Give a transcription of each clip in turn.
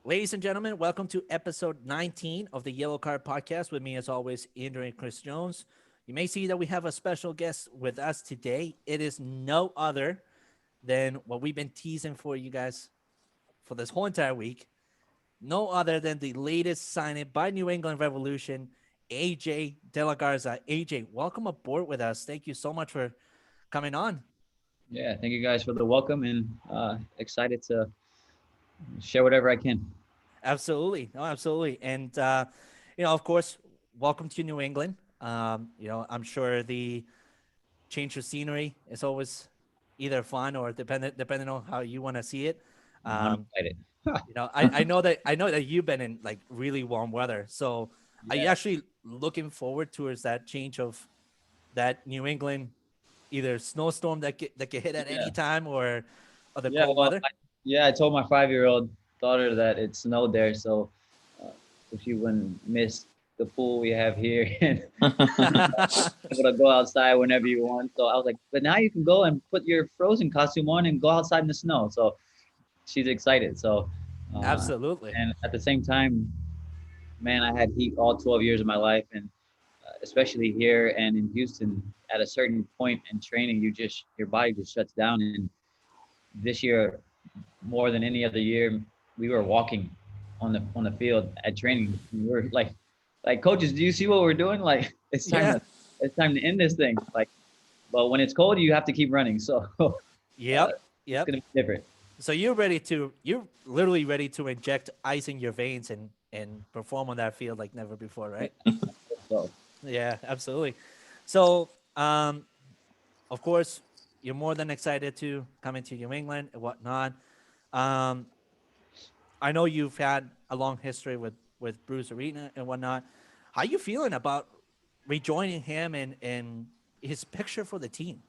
Ladies and gentlemen, welcome to episode 19 of the Yellow Card Podcast. With me, as always, Andrew and Chris Jones. You may see that we have a special guest with us today. It is no other than what we've been teasing for you guys for this whole entire week. No other than the latest signing by New England Revolution, AJ DeLaGarza. AJ, welcome aboard with us. Thank you so much for coming on. Yeah, thank you guys for the welcome and excited to share whatever I can. Absolutely. No, absolutely. And, of course, welcome to New England. I'm sure the change of scenery is always either fun or depending on how you want to see it. I'm Um, excited. I know that you've been in like really warm weather. So are you Yeah, actually looking forward towards that change of that New England either snowstorm that can hit at yeah, any time or the yeah. cold Well, weather? I told my 5-year-old daughter that it snowed there, uh, so she wouldn't miss the pool we have here and able to go outside whenever you want. So I was like, but now you can go and put your Frozen costume on and go outside in the snow. So she's excited. Uh, Absolutely. and at the same time, man, I had heat all 12 years of my life, and especially here and in Houston, at a certain point in training, your body just shuts down. And this year, more than any other year, we were walking on the field at training. We were like coaches, do you see what we're doing? Like Yeah. it's time to end this thing. Like, but when it's cold, you have to keep running. So Yep. it's Yep. gonna be different. So you're literally ready to inject ice in your veins and perform on that field like never before, right? So Yeah, absolutely. So, of course, you're more than excited to come into New England and whatnot. Um, I know you've had a long history with Bruce Arena and whatnot. How you feeling about rejoining him and his picture for the team?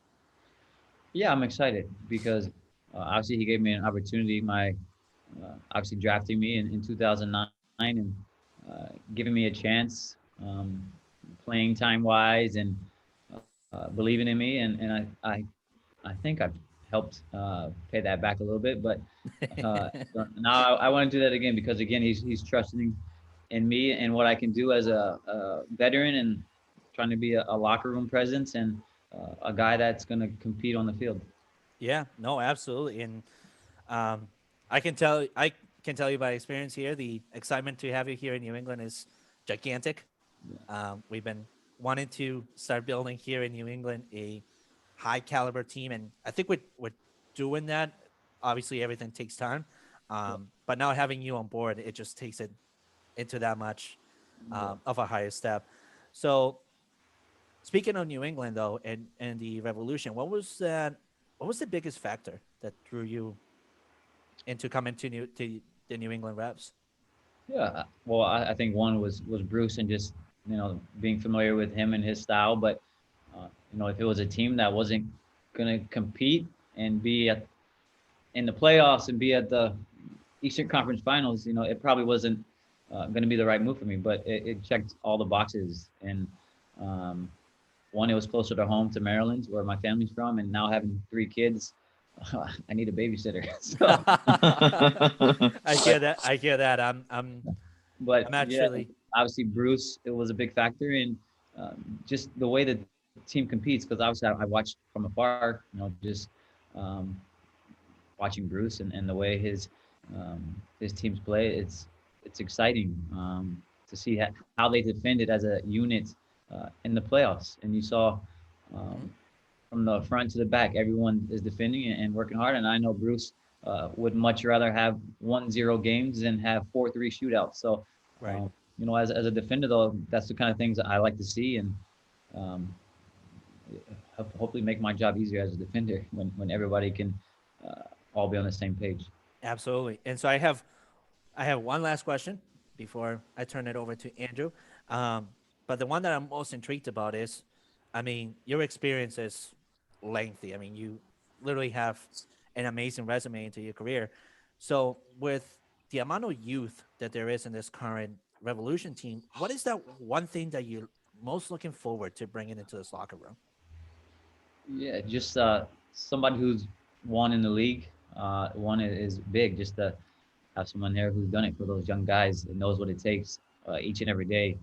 yeah, I'm excited because obviously he gave me an opportunity. My obviously drafting me in 2009 and giving me a chance, playing time wise and believing in me. I think I've helped pay that back a little bit. But so now I want to do that again because again he's trusting in me and what I can do as a veteran and trying to be a locker room presence and a guy that's going to compete on the field. Yeah, no, absolutely. And Um, I can tell you by experience here, the excitement to have you here in New England is gigantic. We've been wanting to start building here in New England a high caliber team, and I think we're doing that. Obviously, everything takes time, Yeah. but now having you on board, it just takes it into that much Yeah. of a higher step. So, speaking of New England, though, and the revolution, what was the biggest factor that drew you into coming to the New England Reps. Yeah. Well, I think one was Bruce and just being familiar with him and his style. But if it was a team that wasn't gonna compete and be in the playoffs and be at the Eastern Conference Finals, it probably wasn't going to be the right move for me. But it checked all the boxes. And um, one, it was closer to home to Maryland, where my family's from, and now having 3 kids, I need a babysitter. So, I hear but that. I hear that. I'm yeah, actually obviously Bruce, it was a big factor in just the way the team competes. Because obviously I watched from afar, just um, watching Bruce and the way his teams play. It's exciting to see how they defended as a unit in the playoffs. And you saw mhm. um, from the front to the back, everyone is defending and working hard. And I know Bruce would much rather have 1-0 games than have 4-3 shootouts. So, Right. as a defender, though, that's the kind of things that I like to see and um, hopefully make my job easier as a defender when everybody can uh, all be on the same page. Absolutely. And so I have one last question before I turn it over to Andrew. But the one that I'm most intrigued about is, I mean, your experience is lengthy. I mean, you literally have an amazing resume into your career. So with the amount of youth that there is in this current Revolution team, what is that one thing that you're most looking forward to bringing into this locker room? Yeah, just somebody who's won in the league. One is big. Just have someone there who's done it for those young guys and knows what it takes each and every day.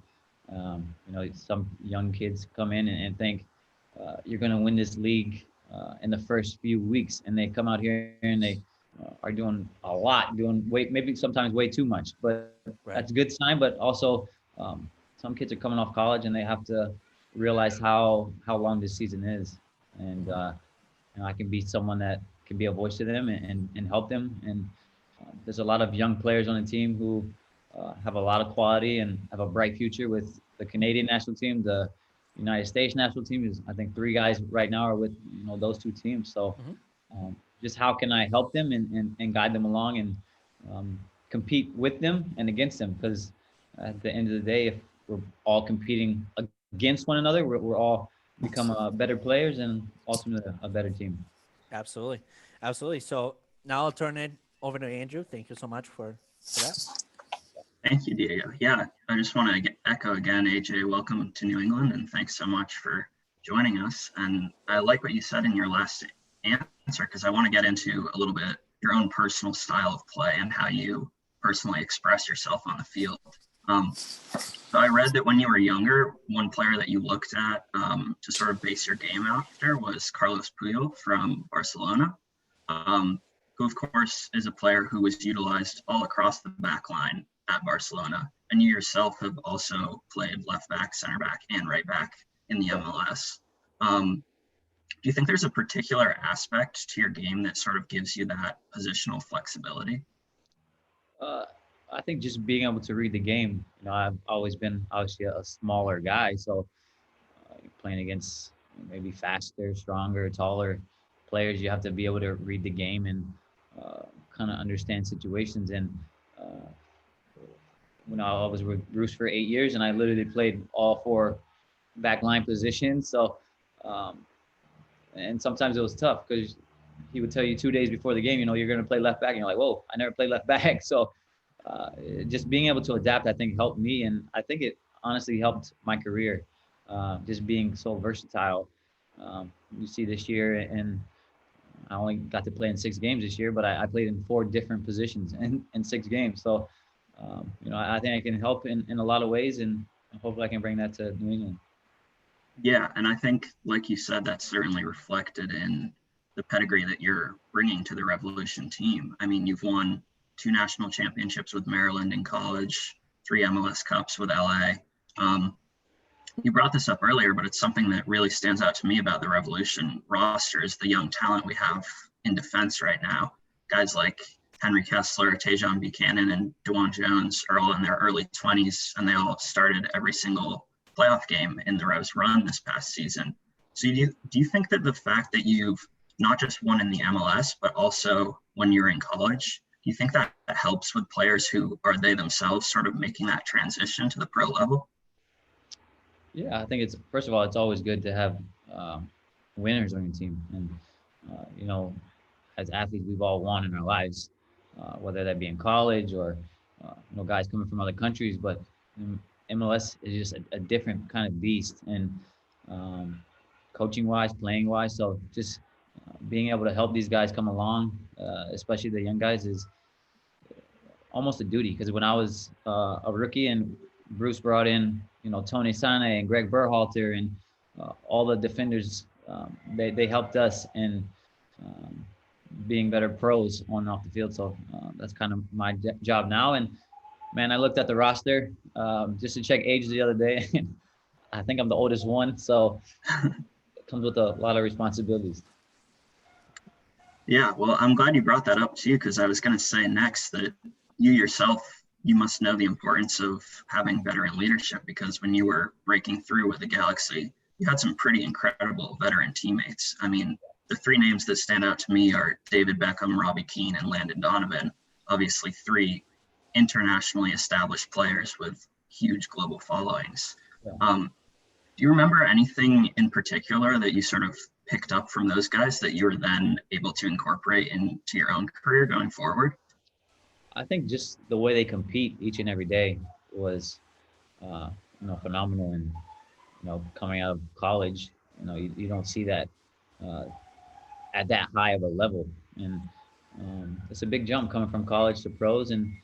Some young kids come in and think you're going to win this league in the first few weeks, and they come out here and they are doing a lot, doing way maybe sometimes way too much. But that's a good Right. sign. But also, um, some kids are coming off college and they have to realize how long this season is, and Hmm. I can be someone that can be a voice to them and help them. And there's a lot of young players on the team who have a lot of quality and have a bright future with the Canadian national team, the United States national team. Is I think three guys right now are with those two teams. So Hmm. just how can I help them and guide them along and um, compete with them and against them? Because at the end of the day, if we're all competing against one another, we're all become better players and ultimately a better team. Absolutely. Absolutely. So now I'll turn it over to Andrew. Thank you so much for that. Thank you, Diego. Yeah, I just want to echo again, AJ, welcome to New England, and thanks so much for joining us. And I like what you said in your last answer because I want to get into a little bit your own personal style of play and how you personally express yourself on the field. So I read that when you were younger, one player that you looked at to sort of base your game after was Carlos Puyol from Barcelona, um, who of course is a player who was utilized all across the back line at Barcelona. And you yourself have also played left back, center back, and right back in the MLS. Um, do you think there's a particular aspect to your game that sort of gives you that positional flexibility? Uh, I think just being able to read the game. I've always been obviously a smaller guy, so playing against maybe faster, stronger, taller players, you have to be able to read the game and kind of understand situations. And uh, when I was with Bruce for 8 years, and I literally played all four back line positions. So, um, and sometimes it was tough because he would tell you 2 days before the game, you're going to play left back, and you're like, whoa, I never played left back. So, uh, just being able to adapt, I think, helped me, and I think it honestly helped my career. Just being so versatile. You see this year, and I only got to play in 6 games this year, but I played in four different positions in 6 games. So, I think I can help in a lot of ways, and hopefully I can bring that to New England. Yeah, and I think, like you said, that's certainly reflected in the pedigree that you're bringing to the Revolution team. I mean, you've won 2 national championships with Maryland in college, 3 MLS Cups with LA. Um, you brought this up earlier, but it's something that really stands out to me about the Revolution roster is the young talent we have in defense right now. Guys like Henry Kessler, Tajon Buchanan, and Dewan Jones are all in their early 20s, and they all started every single playoff game in the Revs run this past season. So do you think that the fact that you've not just won in the MLS, but also when you're in college, do you think that helps with players who are they themselves sort of making that transition to the pro level? Yeah, I think it's first of all, it's always good to have um, winners on your team, and uh, you know, as athletes, we've all won in our lives, whether that be in college or guys coming from other countries. But MLS is just a different kind of beast, and um, coaching wise, playing wise. So just being able to help these guys come along, especially the young guys, is almost a duty. Because when I was a rookie and Bruce brought in, Tony Sane and Greg Berhalter and all the defenders, they helped us in um, being better pros on and off the field. So that's kind of my job now. And man, I looked at the roster just to check age the other day. I think I'm the oldest one, so it comes with a lot of responsibilities. Yeah, well, I'm glad you brought that up too, because I was going to say next that you yourself, you must know the importance of having veteran leadership because when you were breaking through with the Galaxy, you had some pretty incredible veteran teammates. I mean, the three names that stand out to me are David Beckham, Robbie Keane, and Landon Donovan. Obviously, three internationally established players with huge global followings. Yeah. Do you remember anything in particular that you sort of picked up from those guys that you were then able to incorporate into your own career going forward? I think just the way they compete each and every day was, uh, phenomenal. And coming out of college, you don't see that uh, at that high of a level. And it's a big jump coming from college to pros, and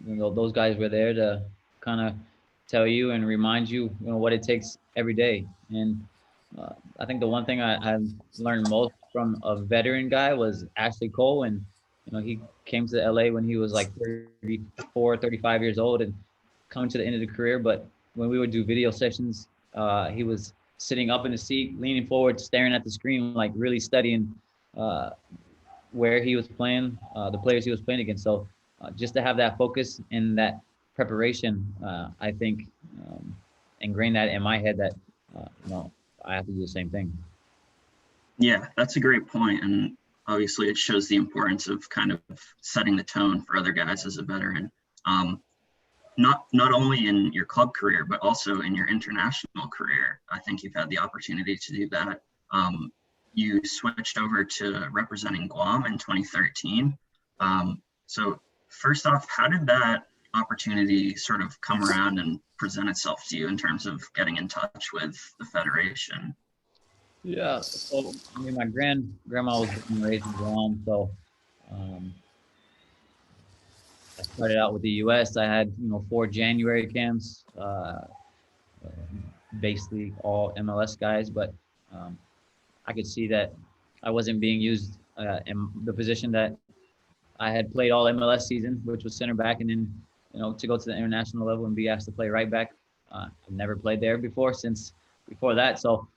those guys were there to kind of tell you and remind you, what it takes every day. And I think the one thing I learned most from a veteran guy was Ashley Cole, and he came to LA when he was like 34, 35 years old, and coming to the end of the career. But when we would do video sessions, he was sitting up in the seat, leaning forward, staring at the screen, like really studying uh, where he was playing, the players he was playing against. So just to have that focus and that preparation, I think ingrained that in my head that I have to do the same thing. Yeah, that's a great point. And obviously it shows the importance of kind of setting the tone for other guys as a veteran. Not only in your club career, but also in your international career. I think you've had the opportunity to do that. You switched over to representing Guam in 2013. So first off, how did that opportunity sort of come around and present itself to you in terms of getting in touch with the Federation? Yeah. So I mean, my grandma was born and raised in Guam, so um, I started out with the U.S. I had 4 January camps, basically all MLS guys, but um, I could see that I wasn't being used in the position that I had played all MLS season, which was center back, and then to go to the international level and be asked to play right back. I've never played there before since before that, so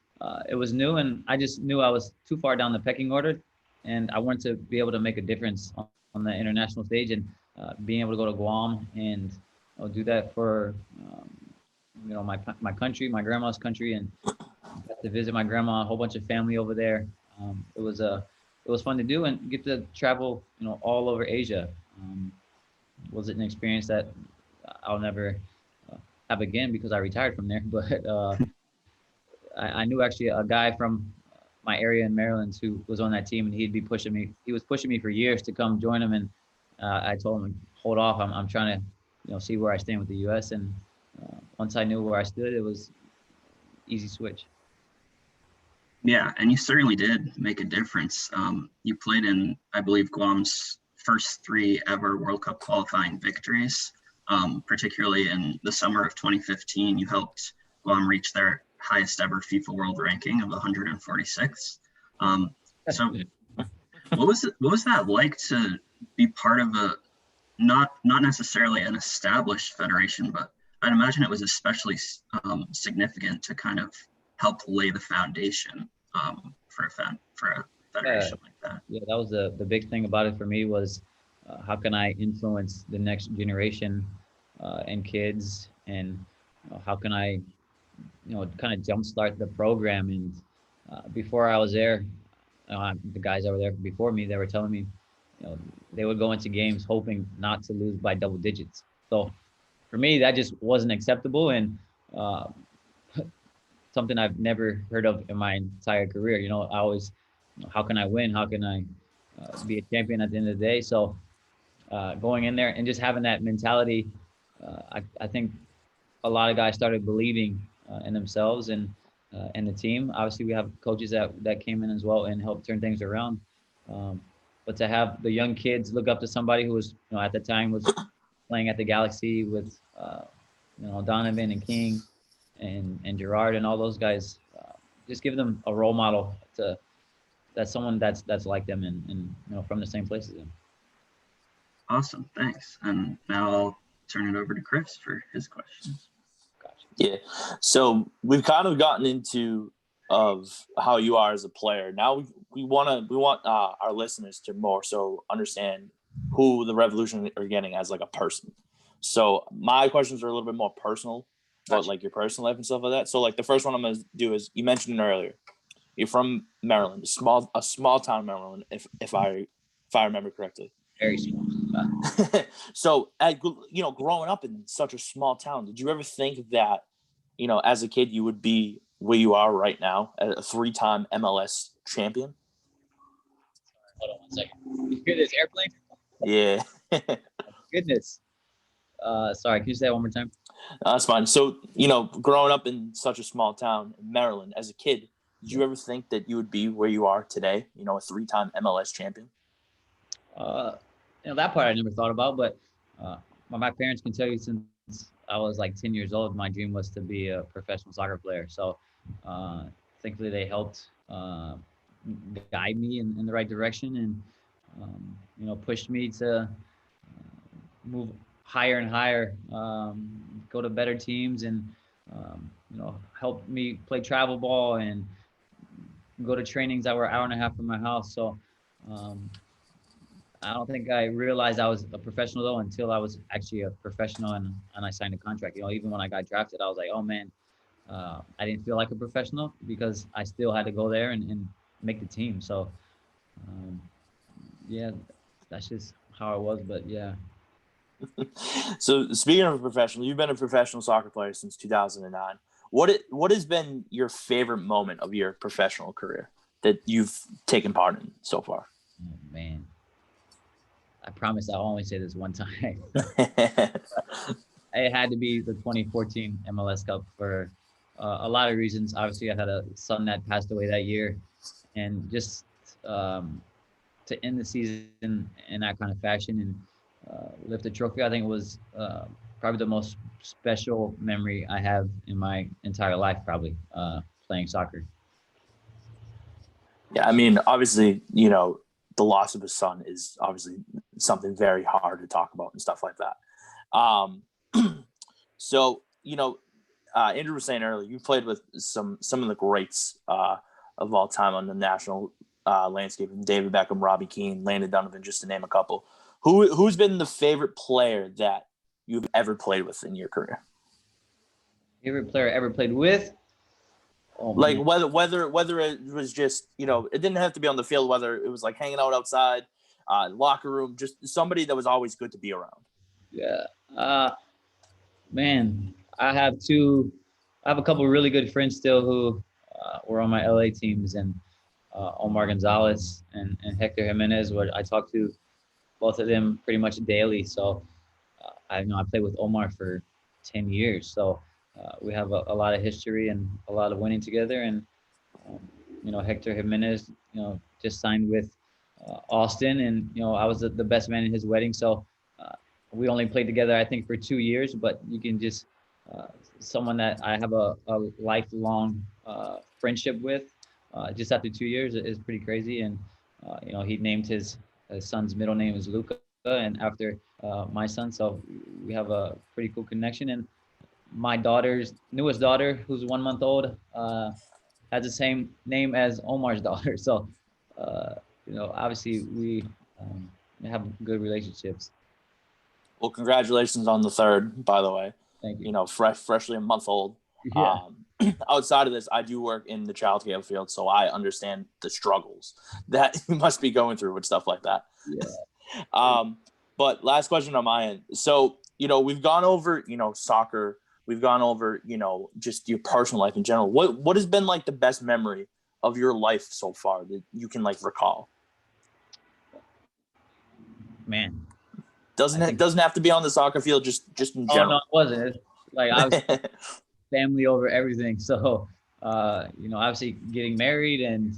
it was new, and I just knew I was too far down the pecking order, and I wanted to be able to make a difference on the international stage, and being able to go to Guam and do that for my country, my grandma's country, and got to visit my grandma, a whole bunch of family over there. It was fun to do and get to travel, all over Asia. Was it an experience that I'll never have again because I retired from there? But I knew actually a guy from my area in Maryland who was on that team, and he'd be pushing me. He was pushing me for years to come join him, and I told him, hold off. I'm trying to, see where I stand with the U.S. And once I knew where I stood, it was easy switch. Yeah, and you certainly did make a difference. You played in, I believe, Guam's first 3 ever World Cup qualifying victories, particularly in the summer of 2015. You helped Guam reach their highest ever FIFA World Ranking of 146. So what was that like to be part of a not necessarily an established federation, but I'd imagine it was especially significant to kind of help lay the foundation for a federation like that. Yeah, that was the big thing about it for me was how can I influence the next generation and kids, and how can I kind of jumpstart the program. And before I was there, the guys that were there before me, they were telling me, they would go into games hoping not to lose by double digits. So for me, that just wasn't acceptable, and something I've never heard of in my entire career. I always, how can I win? How can I be a champion at the end of the day? So going in there and just having that mentality, I think a lot of guys started believing in themselves and the team. Obviously, we have coaches that came in as well and helped turn things around. But to have the young kids look up to somebody who was, at the time was playing at the Galaxy with, Donovan and King and Gerard and all those guys, just give them a role model that's someone that's like them and from the same place as them. Awesome, thanks. And now I'll turn it over to Chris for his questions. Gotcha. Yeah. So we've kind of gotten into of how you are as a player. Now we want our listeners to more so understand who the Revolution are getting as like a person. So my questions are a little bit more personal, but like your personal life and stuff like that. So like the first one I'm gonna do is, you mentioned it earlier. You're from Maryland, a small town Maryland, if I remember correctly. Very small. So growing up in such a small town, did you ever think that, as a kid you would be where you are right now, a 3-time MLS champion? Hold on 1 second. You hear this airplane? Yeah. Goodness. Sorry, can you say that one more time? That's fine. So, growing up in such a small town in Maryland as a kid, did you ever think that you would be where you are today, a 3-time MLS champion? Uh, that part I never thought about, but my parents can tell you since I was like 10 years old, my dream was to be a professional soccer player. So uh, thankfully they helped guide me in the right direction and, pushed me to move higher and higher, go to better teams and, help me play travel ball and go to trainings that were an hour and a half from my house. So um, I don't think I realized I was a professional though until I was actually a professional and I signed a contract. Even when I got drafted, I was like, oh man, I didn't feel like a professional because I still had to go there and make the team. So um, yeah, that's just how it was. But yeah, So speaking of a professional, you've been a professional soccer player since 2009. What has been your favorite moment of your professional career that you've taken part in so far? oh, man, I promise I'll only say this one time. It had to be the 2014 MLS Cup for a lot of reasons. Obviously, I had a son that passed away that year, and just um, to end the season in that kind of fashion and lift the trophy, I think it was probably the most special memory I have in my entire life, probably playing soccer. Yeah, I mean, obviously, the loss of a son is obviously something very hard to talk about and stuff like that. Um, so, Andrew was saying earlier, you played with some of the greats of all time on the national landscape, David Beckham, Robbie Keane, Landon Donovan, just to name a couple. Who's been the favorite player that you've ever played with in your career? Favorite player I ever played with? Oh Like man, whether it was just it didn't have to be on the field, whether it was like hanging out outside, locker room, just somebody that was always good to be around. yeah. Man, I have a couple of really good friends still who were on my LA teams, and Omar Gonzalez and Hector Jimenez, where I talk to both of them pretty much daily. So I played with Omar for 10 years, so we have a lot of history and a lot of winning together. And um, Hector Jimenez, just signed with Austin, and I was the best man in his wedding. So uh, we only played together, I think, for 2 years, but you can just uh, someone that I have a lifelong friendship with. Just after 2 years is pretty crazy, and he named his son's middle name is Luca, and after my son, so we have a pretty cool connection. And my daughter's newest daughter, who's 1 month old, has the same name as Omar's daughter. So, obviously we have good relationships. Well, congratulations on the third, by the way. Thank you. Freshly a month old. Yeah. Outside of this, I do work in the child care field, so I understand the struggles that you must be going through with stuff like that. Yeah. But last question on my end. So, we've gone over, soccer. We've gone over, just your personal life in general. What has been like the best memory of your life so far that you can like recall? Man. Doesn't have to be on the soccer field, just in Oh no, general. it wasn't. It's like I was family over everything. So, obviously getting married and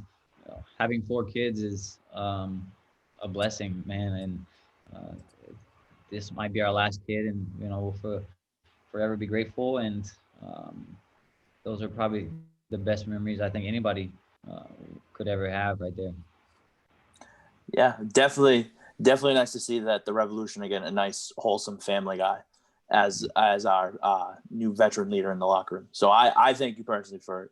having 4 kids is a blessing, man. And uh, this might be our last kid, and we'll forever be grateful. And um, those are probably the best memories I think anybody uh, could ever have right there. Yeah, definitely nice to see that the Revolution again, a nice wholesome family guy as our new veteran leader in the locker room. So I thank you personally for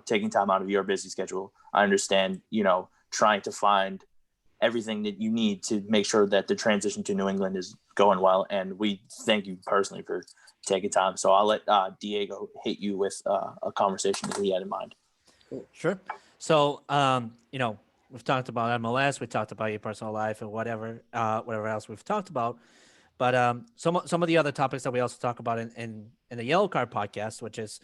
taking time out of your busy schedule. I understand trying to find everything that you need to make sure that the transition to New England is going well, and we thank you personally for taking time. So I'll let Diego hit you with a conversation that he had in mind. Sure. So, we've talked about MLS, we talked about your personal life and whatever else we've talked about. But some of the other topics that we also talk about in the Yellow Card podcast, which is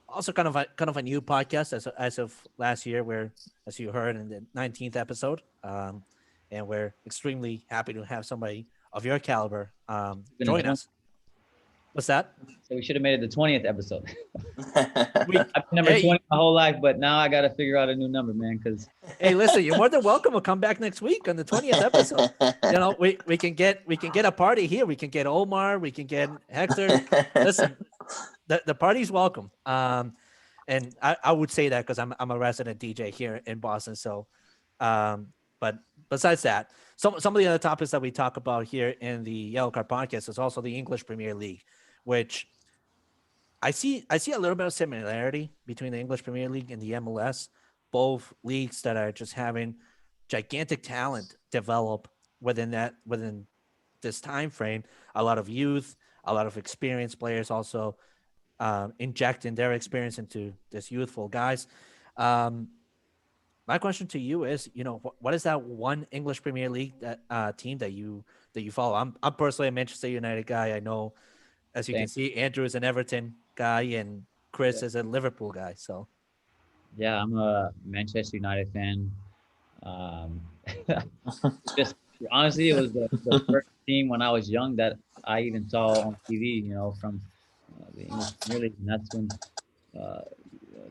also kind of a new podcast as of last year, where, as you heard in the 19th episode, and we're extremely happy to have somebody of your caliber join us. What's that? So we should have made it the 20th episode. We, I've been number hey, 20 my whole life, but now I got to figure out a new number, man. Because hey, listen, you're more than welcome to come back next week on the 20th episode. You know, we can get a party here. We can get Omar. We can get Hector. Listen, the party's welcome. And I would say that because I'm a resident DJ here in Boston. So, but besides that, some of the other topics that we talk about here in the Yellow Card podcast is also the English Premier League, which I see a little bit of similarity between the English Premier League and the MLS. Both leagues that are just having gigantic talent develop within this time frame. A lot of youth, a lot of experienced players also injecting their experience into this youthful guys. My question to you is, you know, what is that one English Premier League that team that you follow? I'm personally a Manchester United guy. I know, as you can see, Andrew is an Everton guy and Chris is a Liverpool guy. So yeah, I'm a Manchester United fan. Um, just honestly, it was the first team when I was young that I even saw on TV. You know, from the English Premier League, and that's when uh,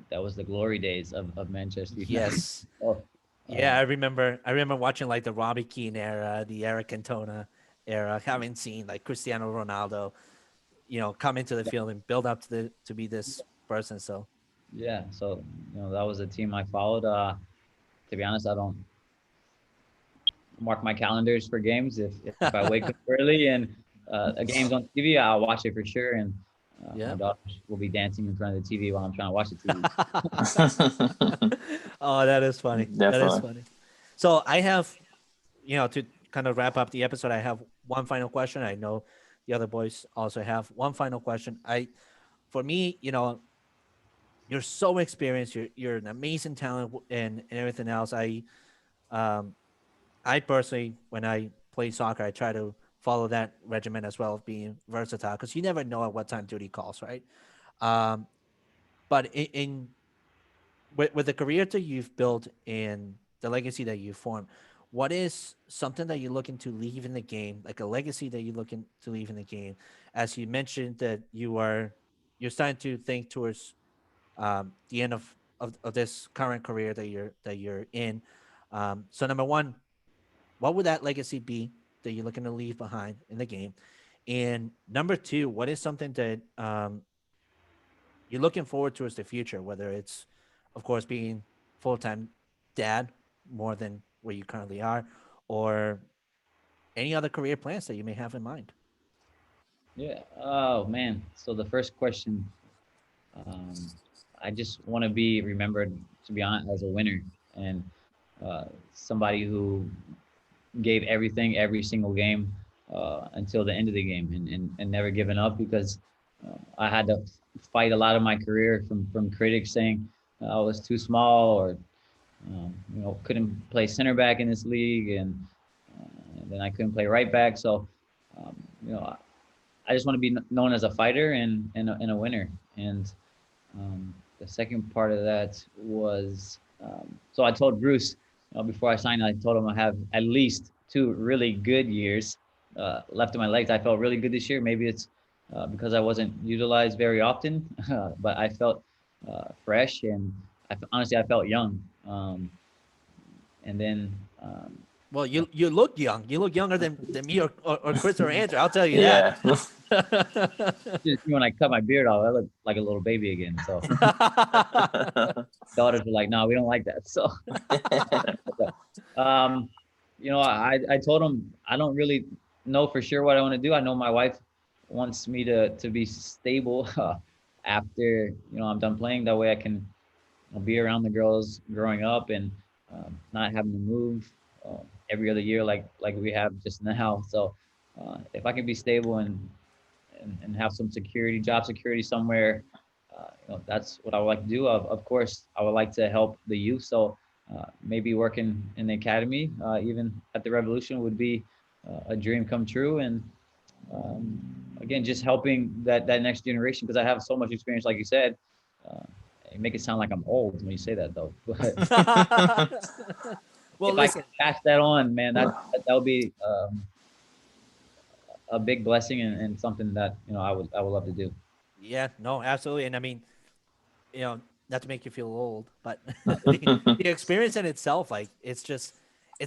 that was the glory days of Manchester United. yes, Oh, yeah, I remember watching like the Robbie Keane era, the Eric Cantona era, having seen like Cristiano Ronaldo, you know, come into the field and build up to be this person. So yeah, so that was the team I followed. To be honest, I don't mark my calendars for games. If I wake up early and a game's on TV, I'll watch it for sure. And my daughters will be dancing in front of the TV while I'm trying to watch the TV. Oh, that is funny. Definitely. That is funny. So I have, you know, to kind of wrap up the episode, I have one final question. I know the other boys also have one final question. For me, you know, you're so experienced. You're an amazing talent and everything else. I personally, when I play soccer, I try to follow that regimen as well of being versatile because you never know at what time duty calls, right? Um, but with the career that you've built and the legacy that you've formed, what is something that you're looking to leave in the game, like a legacy that you're looking to leave in the game? As you mentioned that you're starting to think towards the end of this current career that you're in. So number one, what would that legacy be that you're looking to leave behind in the game? And number two, what is something that you're looking forward towards the future, whether it's, of course, being full-time dad more than where you currently are, or any other career plans that you may have in mind? Yeah. Oh man. So the first question, um, I just want to be remembered, to be honest, as a winner and somebody who gave everything every single game until the end of the game and never given up because I had to fight a lot of my career from critics saying I was too small or couldn't play center back in this league and then I couldn't play right back. So um, you know I just want to be known as a fighter and a winner. And the second part of that was so I told Bruce before I signed, I told him I have at least 2 really good years left in my legs. I felt really good this year. Maybe it's because I wasn't utilized very often, but I felt fresh and honestly I felt young. And then Well, you look young. You look younger than me or Chris or Andrew. I'll tell you Yeah. that. just when I cut my beard off, I look like a little baby again. So daughters were like, "No, we don't like that." So, um, I told them I don't really know for sure what I want to do. I know my wife wants me to be stable after I'm done playing. That way, I can be around the girls growing up and not having to move every other year like we have just now. So, if I can be stable and have some job security somewhere. That's what I would like to do. Of course, I would like to help the youth. So maybe working in the academy, even at the Revolution, would be a dream come true. And again, just helping that next generation because I have so much experience, like you said. You make it sound like I'm old when you say that, though. But Well, if listen. I can pass that on, man, that would be a big blessing and something that I would love to do. Yeah, no, absolutely. And I mean, not to make you feel old, but the experience in itself, like it's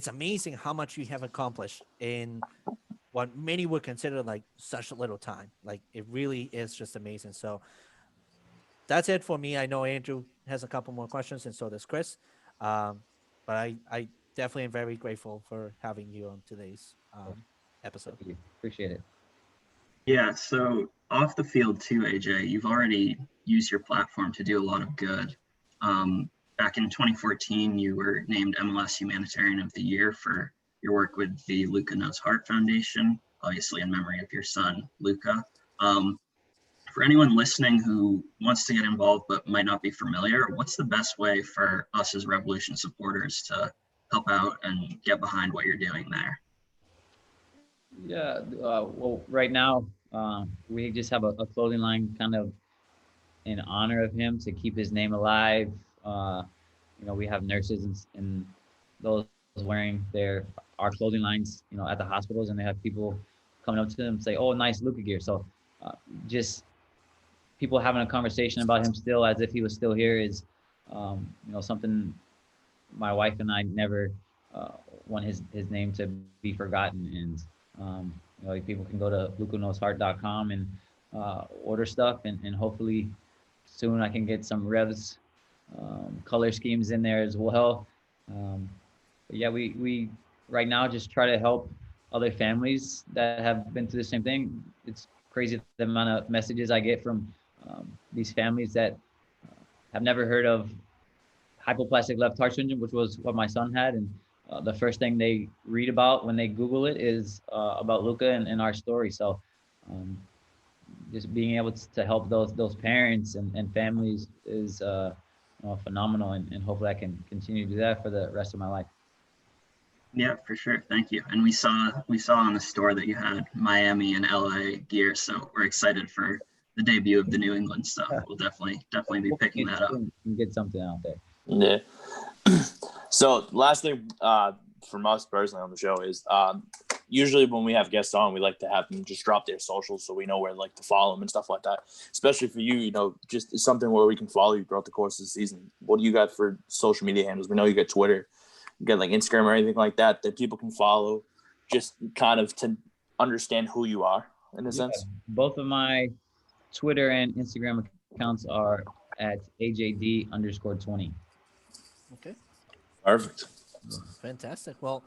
amazing how much you have accomplished in what many would consider like such a little time. Like it really is just amazing. So that's it for me. I know Andrew has a couple more questions, and so does Chris. But I definitely am very grateful for having you on today's episode. Thank you. Appreciate it. Yeah, so off the field too, AJ, you've already used your platform to do a lot of good. Back in 2014, you were named MLS Humanitarian of the Year for your work with the Luca Knows Heart Foundation, obviously in memory of your son, Luca. For anyone listening who wants to get involved but might not be familiar, what's the best way for us as Revolution supporters to help out and get behind what you're doing there? Yeah. Well, right now, we just have a clothing line kind of in honor of him to keep his name alive. We have nurses and those wearing our clothing lines, at the hospitals, and they have people coming up to them and say, "Oh, nice Luca gear." So, just people having a conversation about him still as if he was still here is, something my wife and I never want his name to be forgotten. And people can go to lucaknowsheart.com and order stuff, and hopefully soon I can get some Revs color schemes in there as well. But yeah, we right now just try to help other families that have been through the same thing. It's crazy the amount of messages I get from these families that have never heard of hypoplastic left heart syndrome, which was what my son had, and the first thing they read about when they Google it is about Luca and our story. So um, just being able to help those parents and families is phenomenal, and hopefully I can continue to do that for the rest of my life. Yeah, for sure. Thank you. And we saw on the store that you had Miami and LA gear, so we're excited for the debut of the New England stuff. We'll definitely be picking that up. And get something out there. Yeah. So last thing from us personally on the show is usually when we have guests on, we like to have them just drop their socials so we know where like to follow them and stuff like that. Especially for you, just something where we can follow you throughout the course of the season. What do you got for social media handles? We know you got Twitter, you got like Instagram or anything like that people can follow, just kind of to understand who you are in a sense. Both of my Twitter and Instagram accounts are at AJD_20. Okay, Perfect. fantastic. Well,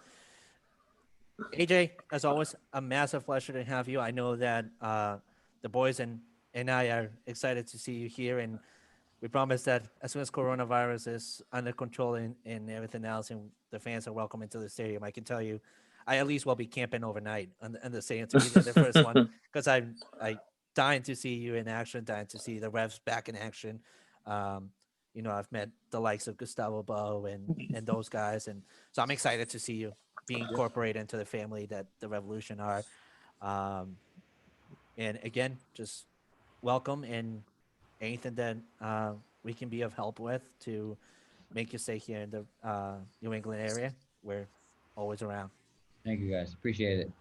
AJ, as always, a massive pleasure to have you. I know that the boys and I are excited to see you here, and we promise that as soon as coronavirus is under control and everything else, and the fans are welcome into the stadium, I can tell you, I at least will be camping overnight on the stadium to be the first one, because I'm dying to see you in action, dying to see the Revs back in action. I've met the likes of Gustavo Bo and those guys, and so I'm excited to see you being incorporated into the family that the Revolution are. And again, just welcome, and anything that we can be of help with to make you stay here in the New England area, we're always around. Thank you guys. Appreciate it.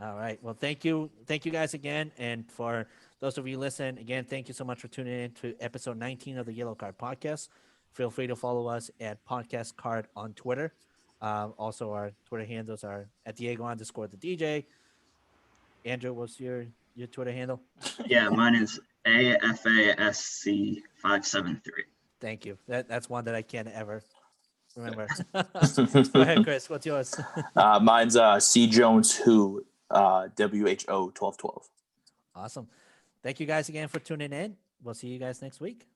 All right. Well, thank you guys again. And for those of you listening, again, thank you so much for tuning in to episode 19 of the Yellow Card Podcast. Feel free to follow us at Podcast Card on Twitter. Also, our Twitter handles are at Diego_the DJ. Andrew, what's your Twitter handle? Yeah, mine is AFASC573. Thank you. That's one that I can't ever remember. Go ahead, Chris. What's yours? Mine's C Jones who WHO 1212. Awesome. Thank you guys again for tuning in. We'll see you guys next week.